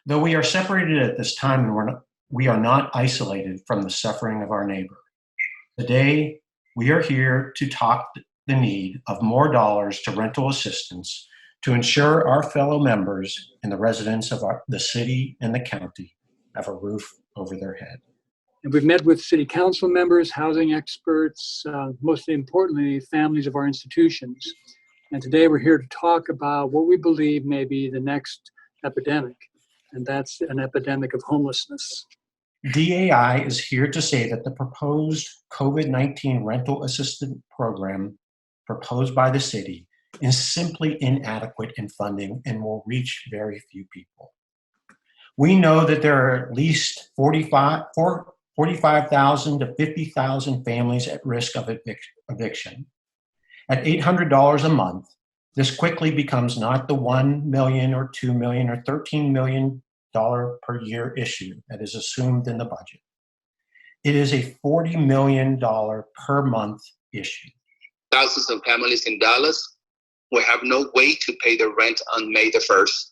Though we are separated at this time, we are not isolated from the suffering of our neighbor. Today, we are here to talk the need of more dollars to rental assistance to ensure our fellow members and the residents of the city and the county have a roof over their head. And we've met with city council members, housing experts, most importantly, families of our institutions. And today we're here to talk about what we believe may be the next epidemic, and that's an epidemic of homelessness. DAI is here to say that the proposed COVID-19 rental assistance program proposed by the city is simply inadequate in funding and will reach very few people. We know that there are at least 45,000 to 50,000 families at risk of eviction. At $800 a month, this quickly becomes not the $1 million or $2 million or $13 million per year issue that is assumed in the budget. It is a $40 million per month issue. Thousands of families in Dallas will have no way to pay their rent on May the 1st.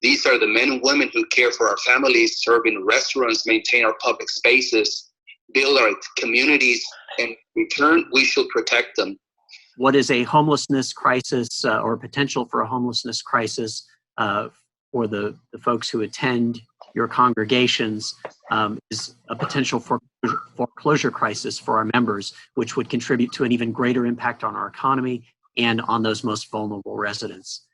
These are the men and women who care for our families, serve in restaurants, maintain our public spaces, build our communities, and in return, we should protect them. What is a homelessness crisis or potential for a homelessness crisis for the folks who attend your congregations is a potential foreclosure crisis for our members, which would contribute to an even greater impact on our economy and on those most vulnerable residents.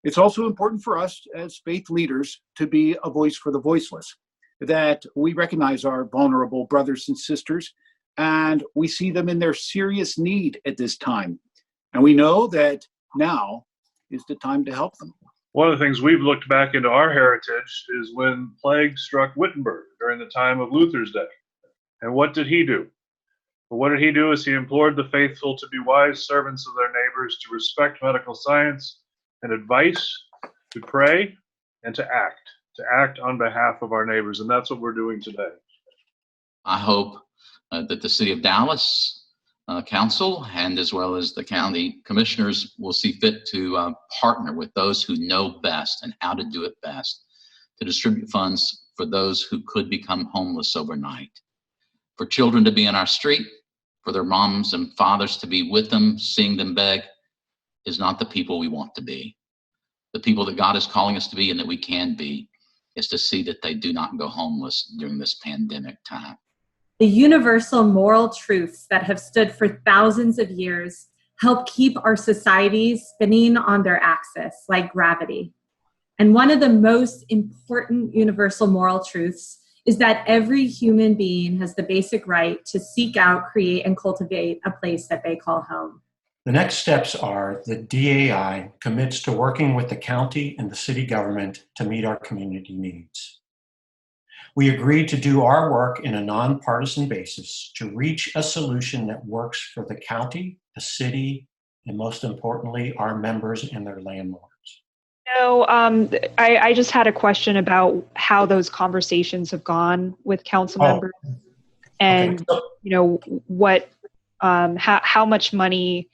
It's also important for us as faith leaders to be a voice for the voiceless, that we recognize our vulnerable brothers and sisters, and we see them in their serious need at this time. And we know that now is the time to help them. One of the things we've looked back into our heritage is when plague struck Wittenberg during the time of Luther's day. And what did he do? Well, what did he do is he implored the faithful to be wise servants of their neighbors, to respect medical science and advice, to pray, and to act on behalf of our neighbors. And that's what we're doing today. I hope that the City of Dallas Council and as well as the county commissioners will see fit to partner with those who know best and how to do it best to distribute funds for those who could become homeless overnight. For children to be in our street, for their moms and fathers to be with them, seeing them beg, is not the people we want to be. The people that God is calling us to be and that we can be is to see that they do not go homeless during this pandemic time. The universal moral truths that have stood for thousands of years help keep our societies spinning on their axis like gravity. And one of the most important universal moral truths is that every human being has the basic right to seek out, create, and cultivate a place that they call home. The next steps are that DAI commits to working with the county and the city government to meet our community needs. We agreed to do our work in a nonpartisan basis to reach a solution that works for the county, the city, and most importantly, our members and their landlords. No, I just had a question about how those conversations have gone with council members, and you know what, how much money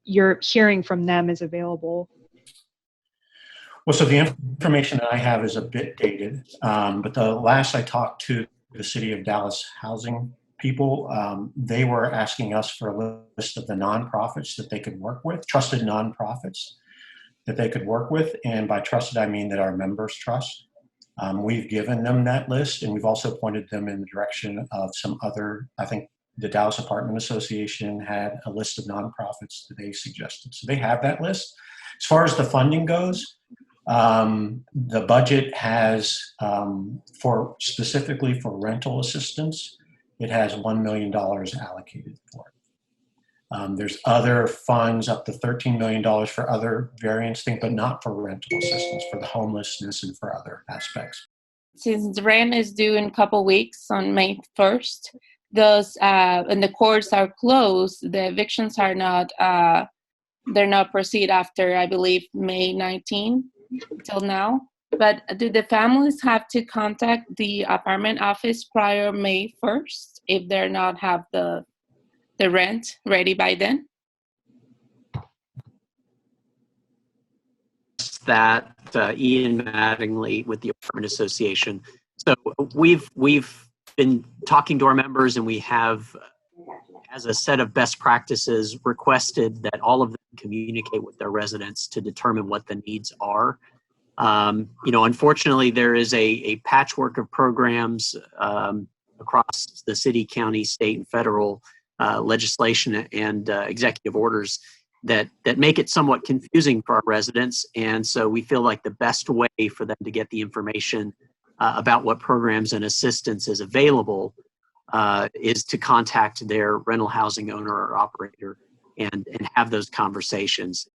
you're hearing from them is available. Well, so the information that I have is a bit dated, but the last I talked to the City of Dallas housing people, they were asking us for a list of the nonprofits that they could work with, trusted nonprofits that they could work with. And by trusted, I mean that our members trust. We've given them that list, and we've also pointed them in the direction of some other, I think the Dallas Apartment Association had a list of nonprofits that they suggested. So they have that list. As far as the funding goes, the budget has, specifically for rental assistance, it has $1 million allocated for it. There's other funds up to $13 million for other various things, but not for rental assistance, for the homelessness and for other aspects. Since the rent is due in a couple weeks on May 1st, those and the courts are closed, the evictions are not, they're not proceed after, I believe, May 19 till now. But do the families have to contact the apartment office prior May 1st if they're not have the rent ready by then? that, Ian Mattingly with the Apartment Association. So we've been talking to our members, and we have, as a set of best practices, requested that all of them communicate with their residents to determine what the needs are. Unfortunately, there is a patchwork of programs across the city, county, state, and federal legislation and executive orders that make it somewhat confusing for our residents. And so we feel like the best way for them to get the information about what programs and assistance is available is to contact their rental housing owner or operator and have those conversations.